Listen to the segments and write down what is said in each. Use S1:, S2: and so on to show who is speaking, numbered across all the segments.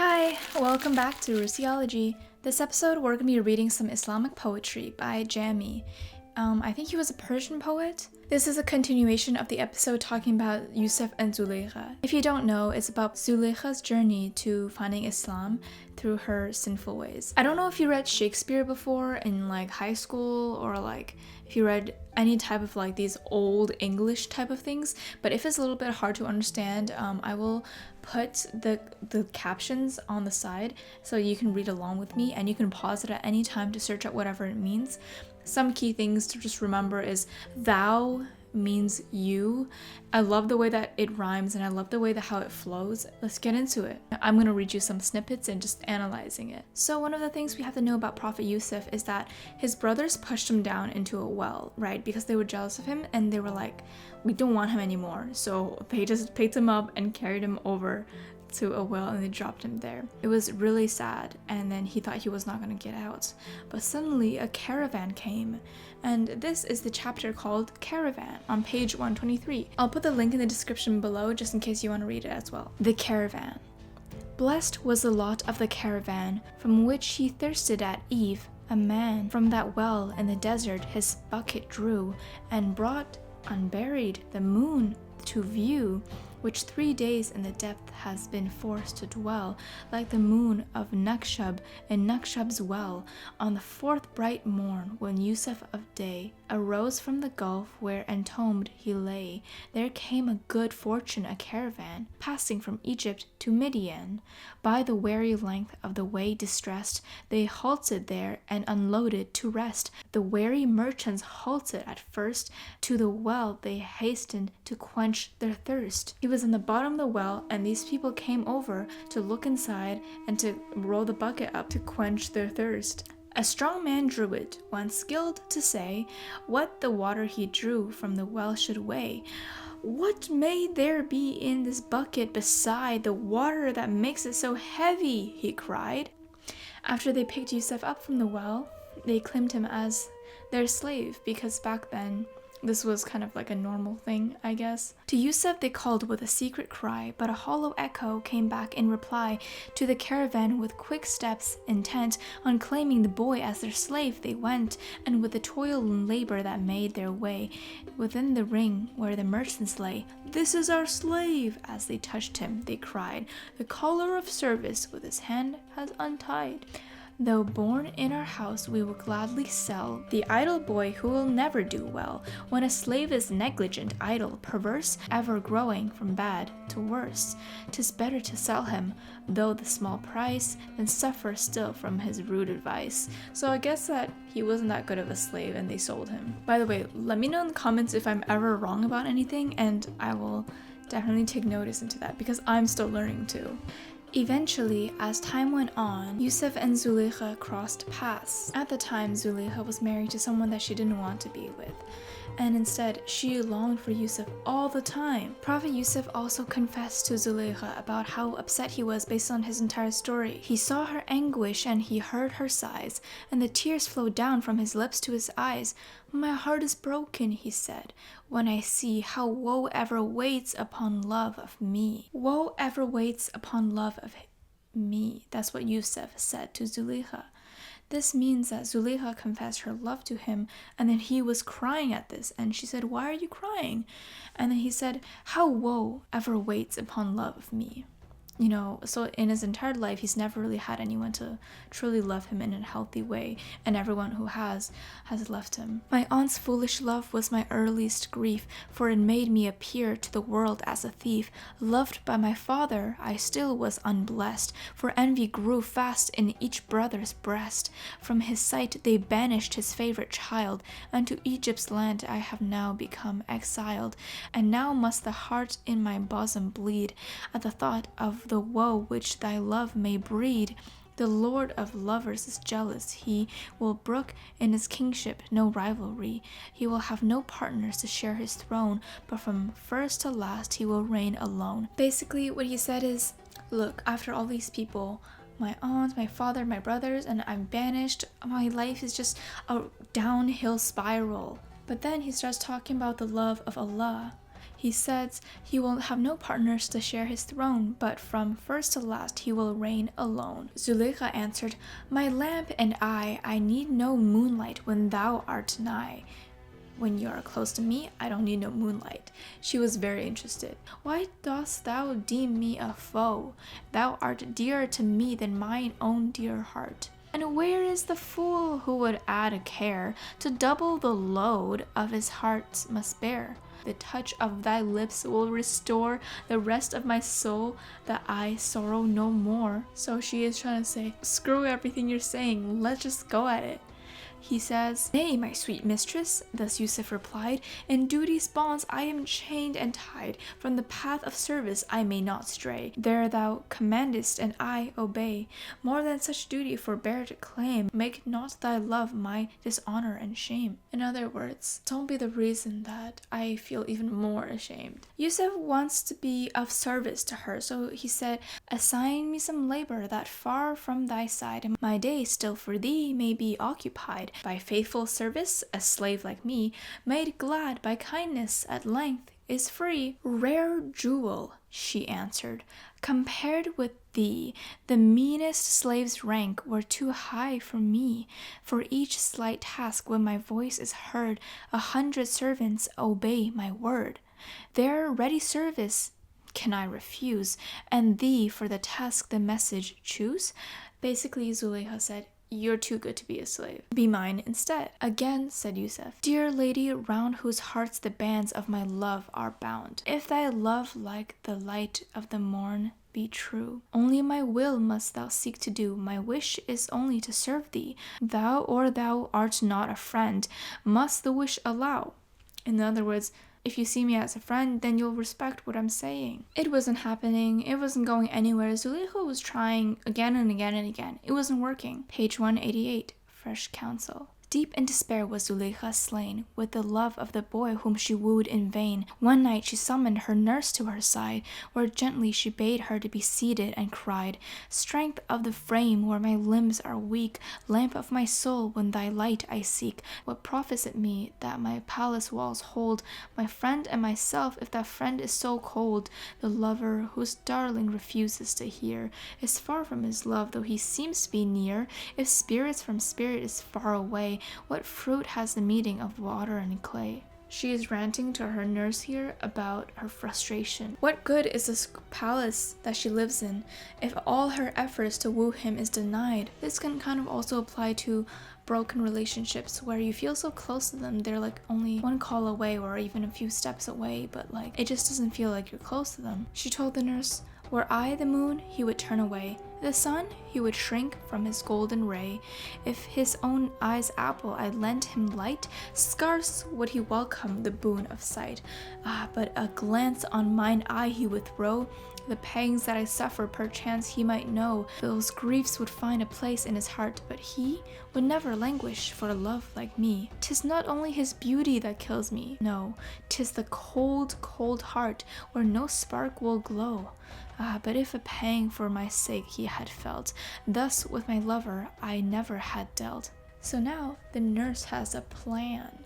S1: Hi, welcome back to Rusiology. This episode we're going to be reading some Islamic poetry by Jami. I think he was a Persian poet. This is a continuation of the episode talking about Yusuf and Zulaikha. If you don't know, it's about Zulaikha's journey to finding Islam through her sinful ways. I don't know if you read Shakespeare before in high school or if you read any type of these old English type of things, but if it's a little bit hard to understand, I will put the captions on the side so you can read along with me, and you can pause it at any time to search out whatever it means. Some key things to just remember is thou means you. I love the way that it rhymes, and I love the way that how it flows. Let's get into it. I'm going to read you some snippets and just analyzing it. So one of the things we have to know about Prophet Yusuf is that his brothers pushed him down into a well, right? Because they were jealous of him and they were like, we don't want him anymore. So they just picked him up and carried him over to a well and they dropped him there. It was really sad, and then he thought he was not going to get out. But suddenly a caravan came, and this is the chapter called Caravan on page 123. I'll put the link in the description below just in case you want to read it as well. The Caravan. Blessed was the lot of the caravan from which he thirsted at eve. A man from that well in the desert his bucket drew, and brought unburied the moon to view, which 3 days in the depth has been forced to dwell, like the moon of Nakshub in Nakshub's well. On the fourth bright morn, when Yusuf of day arose from the gulf where entombed he lay, there came a good fortune a caravan, passing from Egypt to Midian. By the weary length of the way distressed, they halted there and unloaded to rest. The weary merchants halted at first, to the well they hastened to quench their thirst. He was in the bottom of the well, and these people came over to look inside and to roll the bucket up to quench their thirst. A strong man drew it, one skilled to say what the water he drew from the well should weigh. What may there be in this bucket beside the water that makes it so heavy? He cried. After they picked Yusuf up from the well, they claimed him as their slave, because back then this was kind of like a normal thing, I guess. To Yusuf they called with a secret cry, but a hollow echo came back in reply. To the caravan with quick steps, intent on claiming the boy as their slave, they went, and with the toil and labor that made their way within the ring where the merchants lay, "This is our slave!" As they touched him, they cried, "The collar of service with his hand has untied. Though born in our house, we will gladly sell the idle boy who will never do well. When a slave is negligent, idle, perverse, ever growing from bad to worse, 'tis better to sell him, though the small price, than suffer still from his rude advice." So I guess that he wasn't that good of a slave and they sold him. By the way, let me know in the comments if I'm ever wrong about anything, and I will definitely take notice into that because I'm still learning too. Eventually, as time went on, Yusuf and Zulaikha crossed paths. At the time, Zulaikha was married to someone that she didn't want to be with, and instead, she longed for Yusuf all the time. Prophet Yusuf also confessed to Zulaikha about how upset he was based on his entire story. He saw her anguish and he heard her sighs, and the tears flowed down from his lips to his eyes. "My heart is broken," he said, "when I see how woe ever waits upon love of me." Woe ever waits upon love of me. That's what Yusuf said to Zulaikha. This means that Zulaikha confessed her love to him, and then he was crying at this, and she said, "Why are you crying?" And then he said, "How woe ever waits upon love of me." So in his entire life, he's never really had anyone to truly love him in a healthy way, and everyone who has left him. "My aunt's foolish love was my earliest grief, for it made me appear to the world as a thief. Loved by my father, I still was unblessed, for envy grew fast in each brother's breast. From his sight they banished his favorite child, and to Egypt's land I have now become exiled. And now must the heart in my bosom bleed at the thought of the woe which thy love may breed. The Lord of lovers is jealous. He will brook in his kingship no rivalry. He will have no partners to share his throne, but from first to last he will reign alone." Basically, what he said is, look, after all these people, my aunt, my father, my brothers, and I'm banished, my life is just a downhill spiral. But then he starts talking about the love of Allah. He says he will have no partners to share his throne, but from first to last he will reign alone. Zulaikha answered, My lamp and I need no moonlight when thou art nigh. When you are close to me, I don't need no moonlight. She was very interested. Why dost thou deem me a foe? Thou art dearer to me than mine own dear heart. And where is the fool who would add a care to double the load of his heart must bear? The touch of thy lips will restore the rest of my soul, that I sorrow no more. So she is trying to say, screw everything you're saying, let's just go at it. He says, Nay, my sweet mistress, thus Yusuf replied, in duty's bonds I am chained and tied, from the path of service I may not stray. There thou commandest and I obey, more than such duty forbear to claim, make not thy love my dishonor and shame. In other words, don't be the reason that I feel even more ashamed. Yusuf wants to be of service to her, so he said, Assign me some labor that far from thy side, and my day still for thee may be occupied. By faithful service, a slave like me, made glad by kindness, at length is free. Rare jewel, she answered, compared with thee, the meanest slave's rank were too high for me. For each slight task, when my voice is heard, 100 servants obey my word. Their ready service can I refuse, and thee for the task the message choose? Basically, Zulaikha said, You're too good to be a slave. Be mine instead. Again said Yusuf, Dear lady, round whose hearts the bands of my love are bound, if thy love like the light of the morn be true, only my will must thou seek to do. My wish is only to serve thee. Thou or thou art not a friend, must the wish allow. In other words, if you see me as a friend, then you'll respect what I'm saying. It wasn't happening. It wasn't going anywhere. Zulaikha was trying again and again and again. It wasn't working. Page 188, Fresh Counsel. Deep in despair was Zulaikha slain with the love of the boy whom she wooed in vain. One night she summoned her nurse to her side, where gently she bade her to be seated, and cried, Strength of the frame where my limbs are weak, lamp of my soul when thy light I seek, what profits it me that my palace walls hold my friend and myself, if that friend is so cold? The lover whose darling refuses to hear is far from his love, though he seems to be near. If spirits from spirit is far away, what fruit has the meeting of water and clay? She is ranting to her nurse here about her frustration. What good is this palace that she lives in if all her efforts to woo him is denied? This can kind of also apply to broken relationships where you feel so close to them, they're like only one call away or even a few steps away, but like it just doesn't feel like you're close to them. She told the nurse, Were I the moon, he would turn away. The sun, he would shrink from his golden ray. If his own eye's apple I lent him light, scarce would he welcome the boon of sight. But a glance on mine eye he would throw, the pangs that I suffer perchance he might know. Those griefs would find a place in his heart, but he would never languish for a love like me. 'Tis not only his beauty that kills me, no, 'tis the cold, cold heart where no spark will glow. But if a pang for my sake he had felt, thus with my lover I never had dealt. So now the nurse has a plan.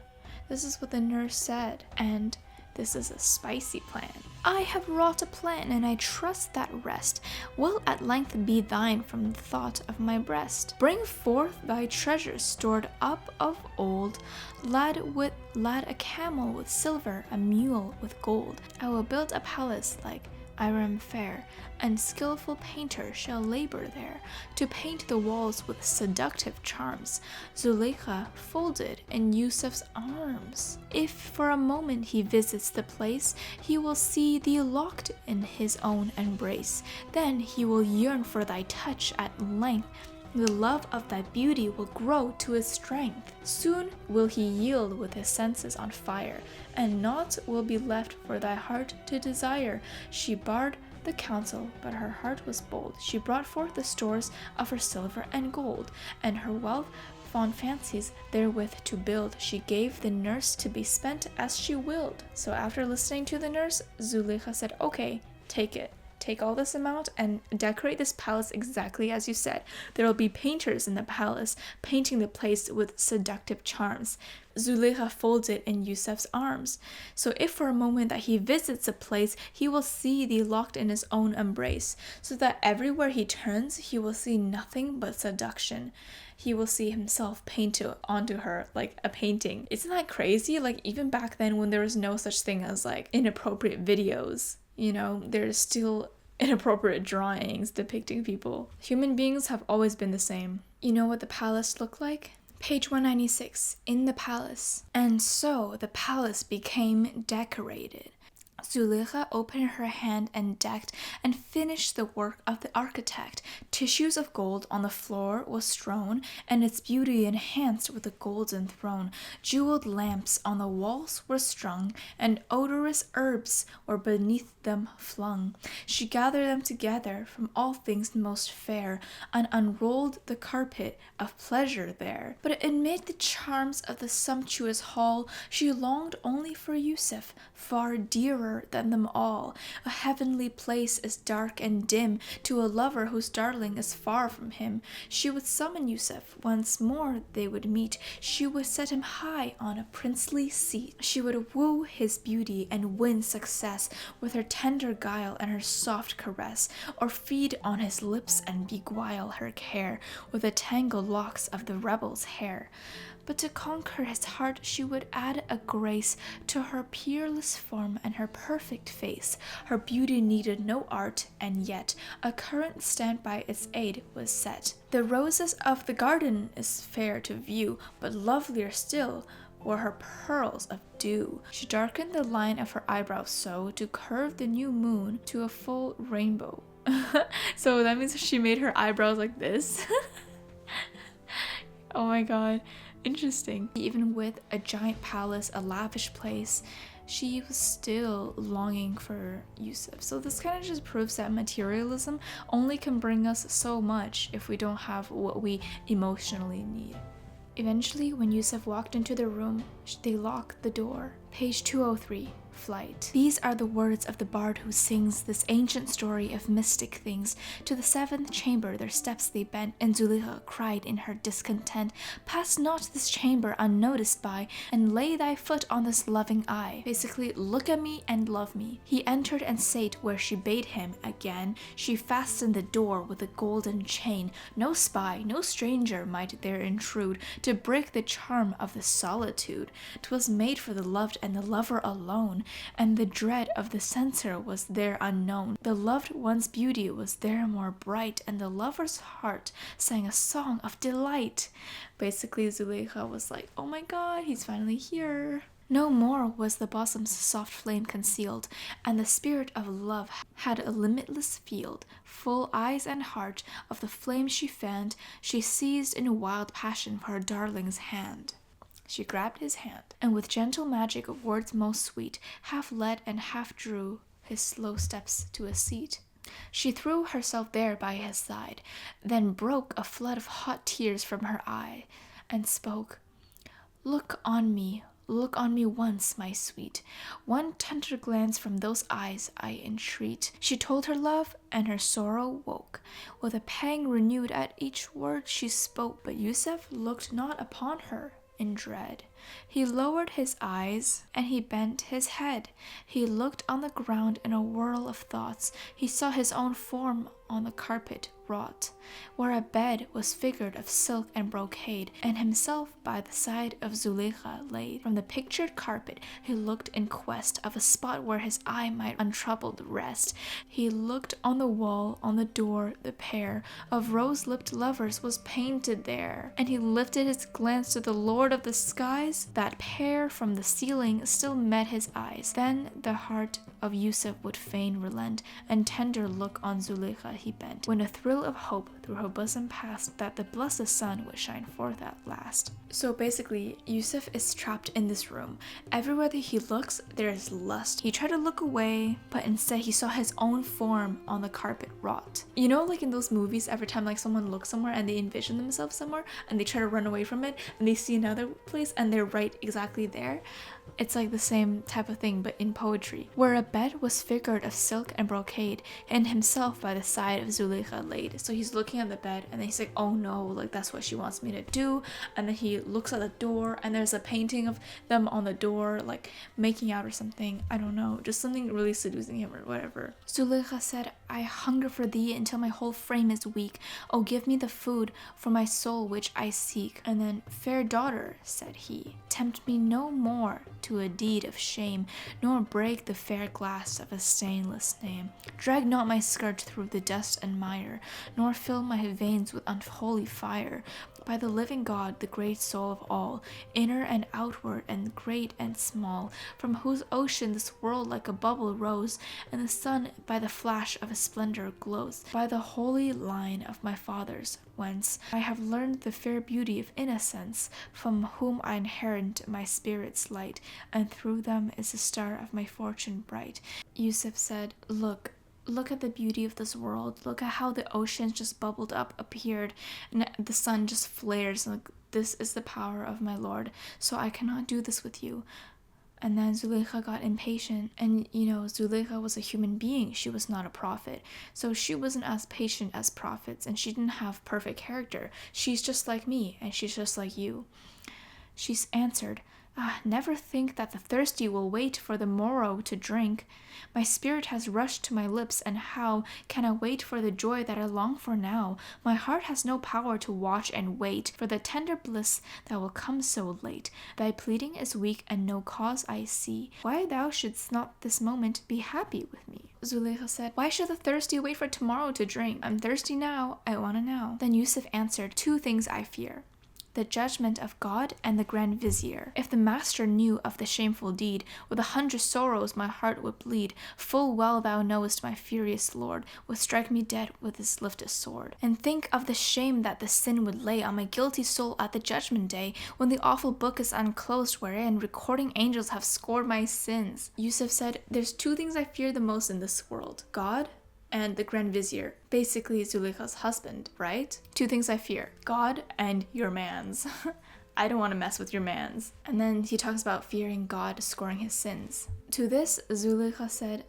S1: This is what the nurse said, and this is a spicy plan. I have wrought a plan, and I trust that rest will at length be thine from the thought of my breast. Bring forth thy treasures stored up of old, lad a camel with silver, a mule with gold. I will build a palace like Iram fair, and skillful painter shall labor there to paint the walls with seductive charms. Zulaikha folded in Yusuf's arms. If for a moment he visits the place, he will see thee locked in his own embrace. Then he will yearn for thy touch at length. The love of thy beauty will grow to his strength. Soon will he yield with his senses on fire, and naught will be left for thy heart to desire. She barred the counsel, but her heart was bold. She brought forth the stores of her silver and gold, and her wealth fond fancies therewith to build. She gave the nurse to be spent as she willed. So after listening to the nurse, Zulaikha said, Okay, take it. take all this amount and decorate this palace exactly as you said. There will be painters in the palace painting the place with seductive charms. Zulaikha folds it in Yusuf's arms. So if for a moment that he visits a place, he will see thee locked in his own embrace, so that everywhere he turns, he will see nothing but seduction. He will see himself painted onto her like a painting. Isn't that crazy? Like even back then when there was no such thing as like inappropriate videos, you know, there's still inappropriate drawings depicting people. Human beings have always been the same. You know what the palace looked like? Page 196, in the palace. And so the palace became decorated. Zulaikha opened her hand and decked and finished the work of the architect. Tissues of gold on the floor was strewn, and its beauty enhanced with a golden throne. Jeweled lamps on the walls were strung, and odorous herbs were beneath them flung. She gathered them together from all things most fair, and unrolled the carpet of pleasure there. But amid the charms of the sumptuous hall, she longed only for Yusuf, far dearer than them all. A heavenly place is dark and dim to a lover whose darling is far from him. She would summon Yusuf, once more they would meet. She would set him high on a princely seat. She would woo his beauty and win success with her tender guile and her soft caress, or feed on his lips and beguile her care with the tangled locks of the rebel's hair. But to conquer his heart she would add a grace to her peerless form and her perfect face. Her beauty needed no art, and yet a current stand by its aid was set. The roses of the garden is fair to view, but lovelier still were her pearls of dew. She darkened the line of her eyebrows so to curve the new moon to a full rainbow. So that means she made her eyebrows like this. Oh my god. Interesting. Even with a giant palace, a lavish place, she was still longing for Yusuf. So this kind of just proves that materialism only can bring us so much if we don't have what we emotionally need. Eventually, when Yusuf walked into the room, they locked the door. Page 203. Flight. These are the words of the bard who sings this ancient story of mystic things. To the seventh chamber their steps they bent, and Zulaikha cried in her discontent, "Pass not this chamber unnoticed by, and lay thy foot on this loving eye." Basically, look at me and love me. He entered and sate where she bade him. Again she fastened the door with a golden chain. No spy, no stranger might there intrude to break the charm of the solitude. 'Twas made for the loved and the lover alone, and the dread of the censor was there unknown. The loved one's beauty was there more bright, and the lover's heart sang a song of delight. Basically, Zulaikha was like, oh my god, he's finally here. No more was the bosom's soft flame concealed, and the spirit of love had a limitless field. Full eyes and heart of the flame she fanned, she seized in wild passion for her darling's hand. She grabbed his hand, and with gentle magic of words most sweet, half led and half drew his slow steps to a seat. She threw herself there by his side, then broke a flood of hot tears from her eye, and spoke, look on me once, my sweet. One tender glance from those eyes I entreat." She told her love, and her sorrow woke, with a pang renewed at each word she spoke. But Yusuf looked not upon her in dread. He lowered his eyes, and he bent his head. He looked on the ground in a whirl of thoughts. He saw his own form on the carpet wrought, where a bed was figured of silk and brocade, and himself by the side of Zulaikha laid. From the pictured carpet he looked in quest of a spot where his eye might untroubled rest. He looked on the wall, on the door, the pair of rose-lipped lovers was painted there, and he lifted his glance to the Lord of the skies. That pair from the ceiling still met his eyes. Then the heart of Yusuf would fain relent, and tender look on Zulaikha he bent, when a thrill of hope through her bosom passed, that the blessed sun would shine forth at last. So basically, Yusuf is trapped in this room. Everywhere that he looks, there is lust. He tried to look away, but instead he saw his own form on the carpet wrought. You know, like in those movies, every time like someone looks somewhere and they envision themselves somewhere and they try to run away from it and they see another place and they're right exactly there. It's like the same type of thing, but in poetry, where a bed was figured of silk and brocade, and himself by the side of Zulaikha laid. So he's looking at the bed and he's like, oh no, like that's what she wants me to do. And then he looks at the door and there's a painting of them on the door, like making out or something. I don't know, just something really seducing him or whatever. Zulaikha said, I hunger for thee until my whole frame is weak. Oh, give me the food for my soul which I seek. And then, fair daughter, said he, tempt me no more to a deed of shame, nor break the fair glass of a stainless name. Drag not my skirt through the dust and mire, nor fill my veins with unholy fire. By the living God, the great soul of all, inner and outward and great and small, from whose ocean this world like a bubble rose, and the sun by the flash of a splendor glows, by the holy line of my fathers, whence I have learned the fair beauty of innocence, from whom I inherit my spirit's light, and through them is the star of my fortune bright. Yusuf said, Look at the beauty of this world. Look at how the oceans just bubbled up, appeared, and the sun just flares. Like, this is the power of my Lord, so I cannot do this with you. And then Zulaikha got impatient, and Zulaikha was a human being. She was not a prophet, so she wasn't as patient as prophets, and she didn't have perfect character. She's just like me, and she's just like you. She's answered, never think that the thirsty will wait for the morrow to drink. My spirit has rushed to my lips, and how can I wait for the joy that I long for now? My heart has no power to watch and wait for the tender bliss that will come so late. Thy pleading is weak, and no cause I see why thou shouldst not this moment be happy with me. Zulaikha said, why should the thirsty wait for tomorrow to drink? I'm thirsty now, I want to now. Then Yusuf answered, 2 things I fear. The judgment of God and the Grand Vizier. If the master knew of the shameful deed, with 100 sorrows my heart would bleed. Full well thou knowest my furious lord would strike me dead with his lifted sword. And think of the shame that the sin would lay on my guilty soul at the judgment day, when the awful book is unclosed wherein recording angels have scored my sins. Yusuf said, there's 2 things I fear the most in this world. God and the Grand Vizier, basically Zulaikha's husband, right? 2 things I fear, God and your mans. I don't want to mess with your mans. And then he talks about fearing God scoring his sins. To this, Zulaikha said,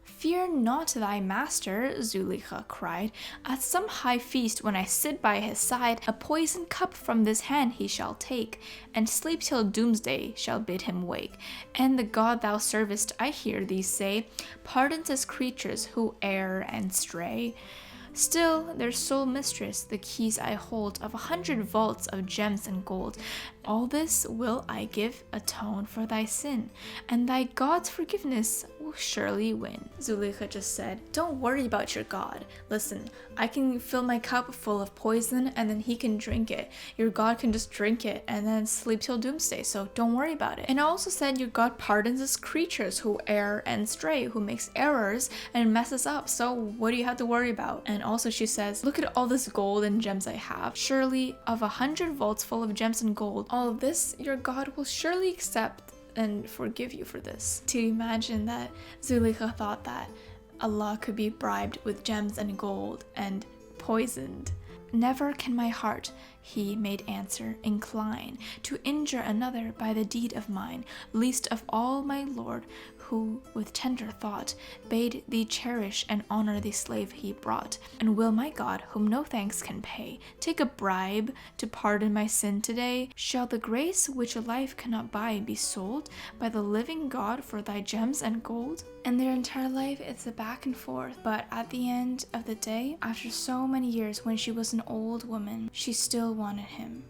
S1: fear not thy master, Zulaikha cried. At some high feast, when I sit by his side, a poisoned cup from this hand he shall take, and sleep till doomsday shall bid him wake. And the God thou servest, I hear thee say, pardons his creatures who err and stray. Still, their sole mistress, the keys I hold of 100 vaults of gems and gold. All this will I give atone for thy sin, and thy God's forgiveness will surely win. Zulaikha just said, don't worry about your God. Listen, I can fill my cup full of poison and then he can drink it. Your God can just drink it and then sleep till doomsday, so don't worry about it. And I also said your God pardons his creatures who err and stray, who makes errors and messes up, so what do you have to worry about? And also she says, look at all this gold and gems I have. Surely of 100 vaults full of gems and gold, all of this your God will surely accept and forgive you for this. To imagine that Zulaikha thought that Allah could be bribed with gems and gold and poisoned. Never can my heart, he made answer, incline to injure another by the deed of mine, least of all my Lord, who with tender thought bade thee cherish and honor the slave he brought. And will my God, whom no thanks can pay, take a bribe to pardon my sin today? Shall the grace which a life cannot buy be sold by the living God for thy gems and gold? And their entire life, it's a back and forth, but at the end of the day, after so many years, when she was an old woman, she still wanted him.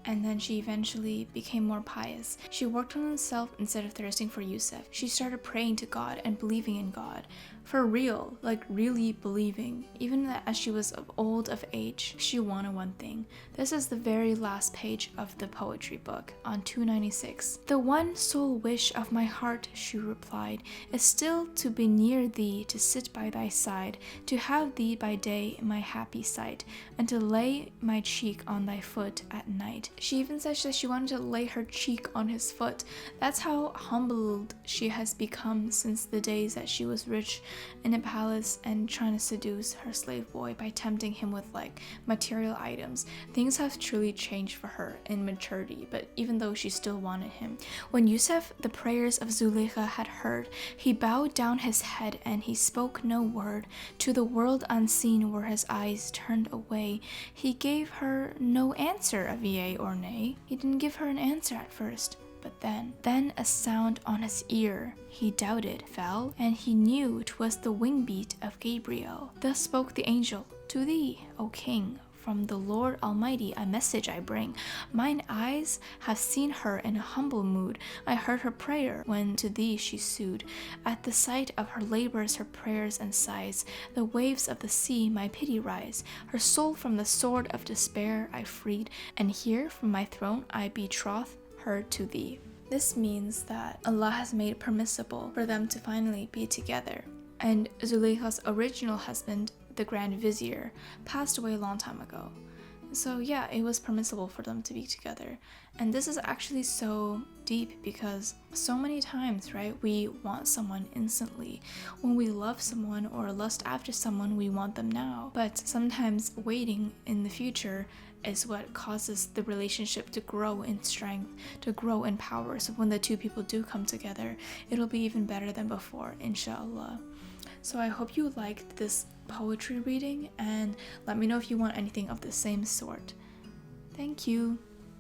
S1: And then she eventually became more pious. She worked on herself instead of thirsting for Yusuf. She started praying to God and believing in God. For real, like really believing. Even as she was old of age, she wanted one thing. This is the very last page of the poetry book, on 296. The one sole wish of my heart, she replied, is still to be near thee, to sit by thy side, to have thee by day in my happy sight, and to lay my cheek on thy foot at night. She even said that she wanted to lay her cheek on his foot. That's how humbled she has become since the days that she was rich in a palace and trying to seduce her slave boy by tempting him with like material items. Things have truly changed for her in maturity, but even though she still wanted him. When Yusuf the prayers of Zulaikha had heard, he bowed down his head and he spoke no word. To the world unseen were his eyes turned away. He gave her no answer of yea or nay. He didn't give her an answer at first. But then a sound on his ear, he doubted, fell, and he knew 'twas the wing-beat of Gabriel. Thus spoke the angel, To thee, O King, from the Lord Almighty a message I bring. Mine eyes have seen her in a humble mood. I heard her prayer when to thee she sued. At the sight of her labors, her prayers and sighs, the waves of the sea my pity rise. Her soul from the sword of despair I freed, and here from my throne I betroth her to thee. This means that Allah has made it permissible for them to finally be together. And Zulaikha's original husband, the Grand Vizier, passed away a long time ago. So yeah, it was permissible for them to be together. And this is actually so deep because so many times, right, we want someone instantly. When we love someone or lust after someone, we want them now. But sometimes waiting in the future is what causes the relationship to grow in strength, to grow in power. So when the two people do come together, it'll be even better than before, inshallah. So I hope you liked this poetry reading, and let me know if you want anything of the same sort. Thank you.